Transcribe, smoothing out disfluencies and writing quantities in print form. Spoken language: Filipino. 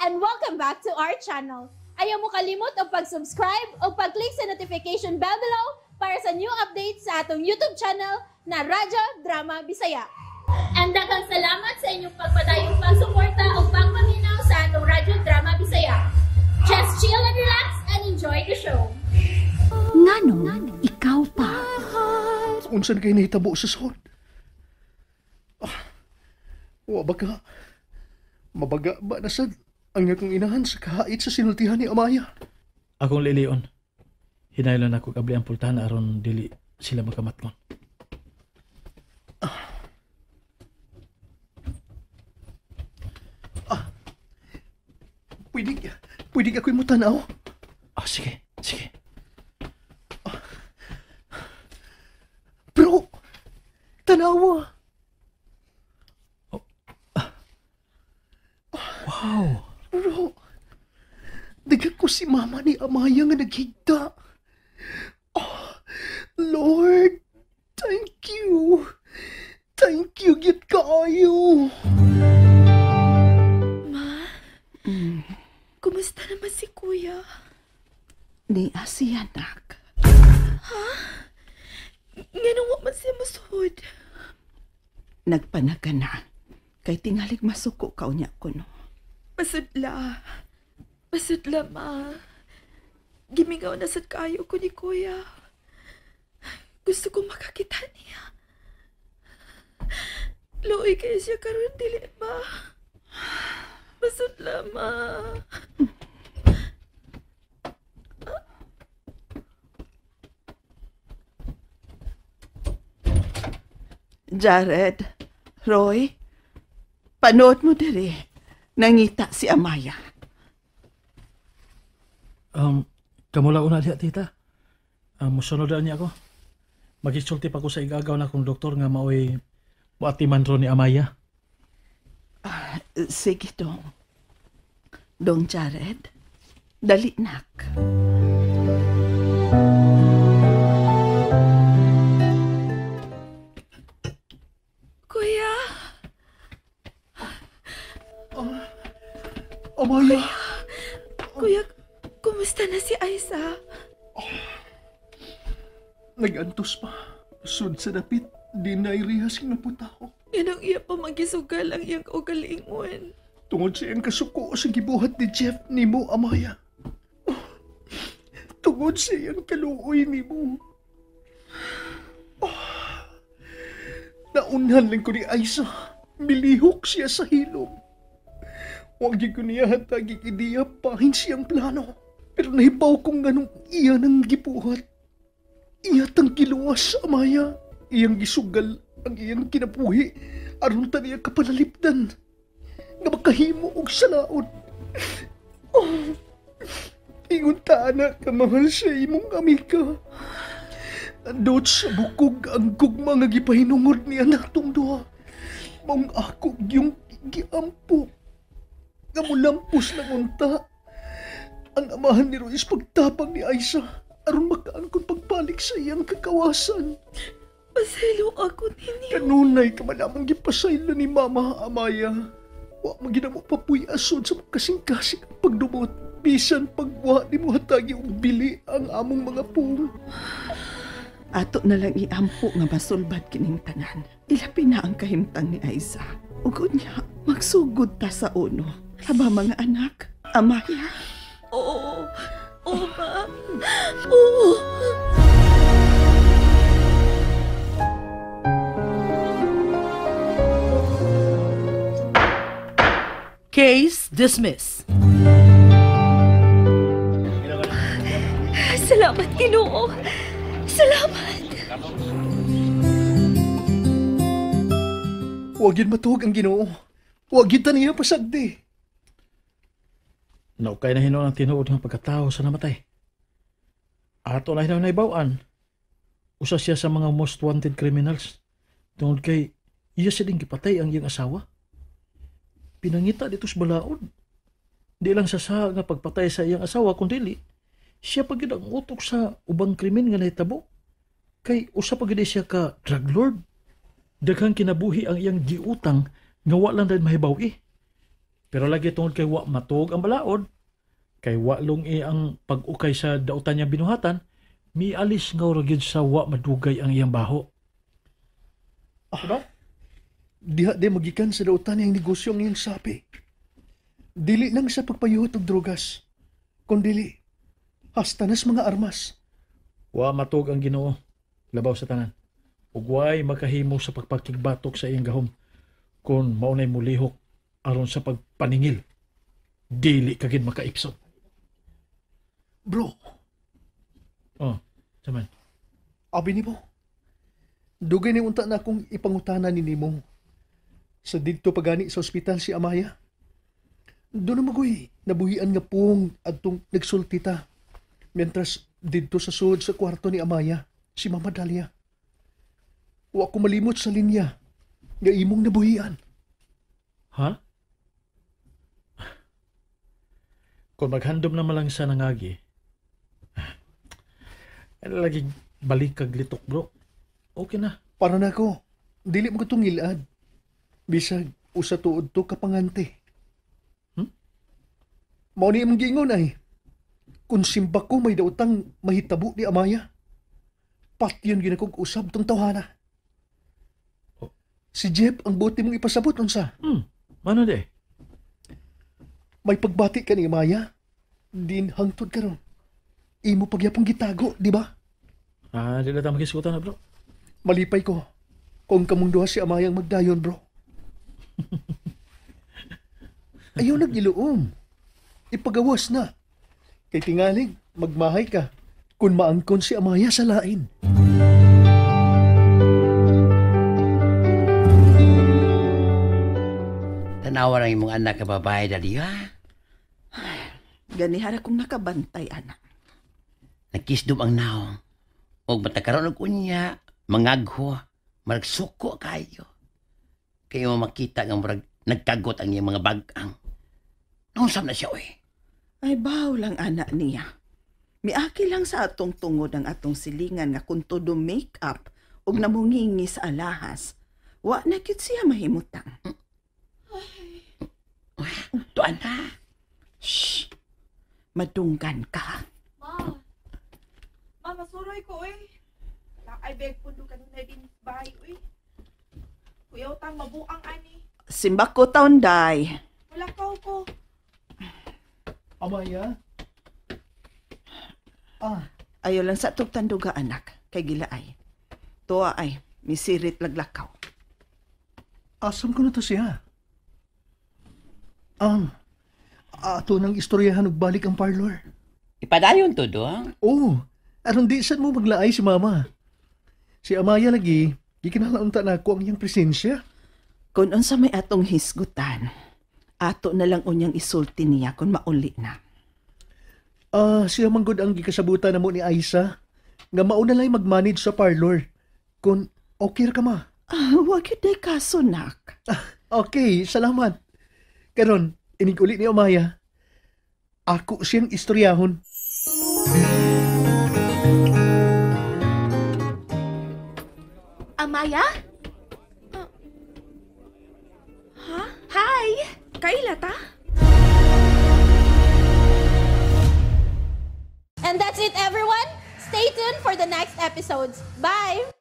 and welcome back to our channel. Ayaw mo kalimot o pag-subscribe o pag-click sa notification bell below para sa new updates sa atong YouTube channel na Radyo Drama Bisaya. And daghang salamat sa inyong pagpadayong pagsuporta o pagpaminaw sa atong Radyo Drama Bisaya. Just chill and relax and enjoy the show. Ngano, ikaw pa. Unsan kayo nahitabo sa sod? Wabaga. Mabaga ba na sad ang akong inahan sa kahait sa sinultihan ni Amaya? Akong lilion. Hinaylan ako kabli ang pultahan aron dili sila magkamatkon. Pwede ako'y mo tanaw? Sige. Bro, tanawa. Wow! Bro, dagat ko si mama ni Amaya nga naghigda. Oh, Lord, thank you. Thank you, git kaayo. Ma, kumusta naman si Kuya? Di siya, anak. Ha? Ngano wa man siya masud? Nagpanaga na. Kay tingalig masuko ka unya ko, no? Pasudla, ma. Gimingaw na sad kayo ko ni Kuya. Gusto ko makakita niya. Luoy kayo siya karon dili ba? Pasudla, ma. Jared, Roy, panood mo diri. Nangita si Amaya. Kamula una diha, tita. Musunod niya ako. Magisulti pa ko sa igagaw na akong doktor nga maoy muatiman ro ni Amaya. Sige dong. Dong Jared, dali nak. Kuya! Amaya! Kuya, kumusta na si Aiza? Nagantos pa. Sud sa dapit, di na irihas ng putaho. Yan ang iya pa magisugal ang iyang ugalingon. Tungod sa iyang kasuko sa gibuhat ni Jeff ni mo, Amaya. Tungod sa iyang kaluoy ni mo. Naunhan lang ko ni Aiza. Milihok siya sa hilom. Huwag ko niya hatagi idiya pahin siyang plano. Pero nahibaw kong ganong iya ng gibuhat. Iya tang giluwas, Amaya. Iyang gisugal ang iyang kinapuhi. Aron ta niya kapanalipdan. Nga makahimo og salaod. Ingon ta na kamahal siya imong amika. Andot sa bukog ang gugma nga gipahinungod niya natong duha. Mong ako yung giampo. Nga mulampos na unta. Ang amahan ni Royce pagtapang ni Aiza. Aron makaan kong pagbalik sa iyang kakawasan. Pasaylo ako ninyo. Kanunay ka malamang gipasaylo ni Mama Amaya. Wa magina mo papuyasod sa kasing-kasing ang pagdumot. Bisan pagwa ni mo hatagi og bili ang among mga pung. Ato na lang iampo nga masulbad kining tanan. Ilapi na ang kahimtang ni Aiza. Ugod niya, magsugod ta sa uno. Haba mga anak, Amaya. Oo, ma. Oo. Case dismissed. Salamat, Ginoo. Salamat. Huwag yun matuog ang Ginoo. Huwag yun taniya pasagdi. Naukay na hinuon ang tinuod ng pagkatao sa namatay. Ato na hinuon na ibawaan. Usa siya sa mga most wanted criminals. Tungod kay iya siya din gipatay ang iyang asawa. Pinangita dito sa balaod. Di lang sa nga pagpatay sa iyang asawa, kundi siya pagid ang utok sa ubang krimen nga nahitabo. Kay usa pagid siya ka drug lord. Daghang kinabuhi ang iyang giutang nga wa lang dahil mahibaw. Pero lagi tungod kay wa matog ang balaod, kay wa long ang pag-ukay sa dautan niya binuhatan, mialis nga ora gyud sa wa madugay ang iyang baho. Diba? Diha de magikan sa dautan niyang negosyo ang iyang sapi. Dili lang sa pagpayuhot og drogas, kundili hasta nas mga armas. Wa matog ang Ginoo labaw sa tanan. Ug way makahimo sa pagpakigbatok sa iyang gahom kung maunay mulihok aron sa pagpaningil. Dili ka gid makaipsot. Bro, Oh, saman. abi ni mo. Dugay ni unta na akong ipangutana ni nimo. Sa didto pagani sa ospital si Amaya. Doon na magoy, nabuhian nga pong adtong nagsulti ta. Mientras didto sa sulod sa kwarto ni Amaya, si Mama Dalia. Wa ko malimot sa linya nga imong nabuhian. Ha? Kung maghandom na malang sa nangagi, ano lagi balik kag litok, bro? Okay na. Para na ko, dili mo itong ilad. Bisag, usa tuod to kapangante. Mao ni imong giingon ay, kung simba ko may dautang mahitabo ni Amaya, patyon ginakog usab tong tawhana. Si Jeff ang buti mong ipasabot unsa. Mano de? May pagbati ka ni Amaya, din hangtod ka ron. Imo pagyapong gitago, di ba? Di na tayo makisutan na, bro. Malipay ko, kung kamong duha si Amayang magdayon, bro. Ayaw nagiluom. Ipagawas na. Kay tingaling, magmahay ka kung maangkon si Amaya sa lain. Tanawa ng imong anak ka babae dali ha. Ganihara kong nakabantay, anak. Nagkisdom ang naong. Og matakaroon og unya, mangagho, maragsuko kayo. Kayo makita nga murag nagkagot ang iyang mga bagang. Nausap na siya, oy. Ay, baw lang anak niya. Miaki lang sa atong tungod ang atong silingan nga kung todo make-up ug namungingi sa alahas. Wa na gyud siya mahimutang. Tuan na. Shh! Madunggan ka. Ma, masuroy ko, oy. Ay, beg po doon kanina din bahay, oy. Kuya, utang mabuang, ani. Simbak ko taon, day. Wala ka ko. Amaya? Ayaw lang sa tugtanduga, anak. Kay gilaay. Tuwa ay, misirit laglakaw. Asam ko na to siya? Ato nang istoryahan og balik ang parlor. Ipadayon to, dong. Oo, aron di saan mo maglaay si Mama. Si Amaya lagi, gikinalaunta na ako ang iyang presensya. Kung unsa may atong hisgutan, ato na lang unyang isulti niya kung mauli na. Siya manggod ang gikasabutan na mo ni Aisa, nga mauna lang mag-manage sa parlor. Kung okay ka ma. Wag yun day kaso, nak. Okay, salamat. Karon, inig-uli ni Amaya. Ako siyang istoryahon. Amaya? Hi! Kaila ta? And that's it, everyone. Stay tuned for the next episodes. Bye!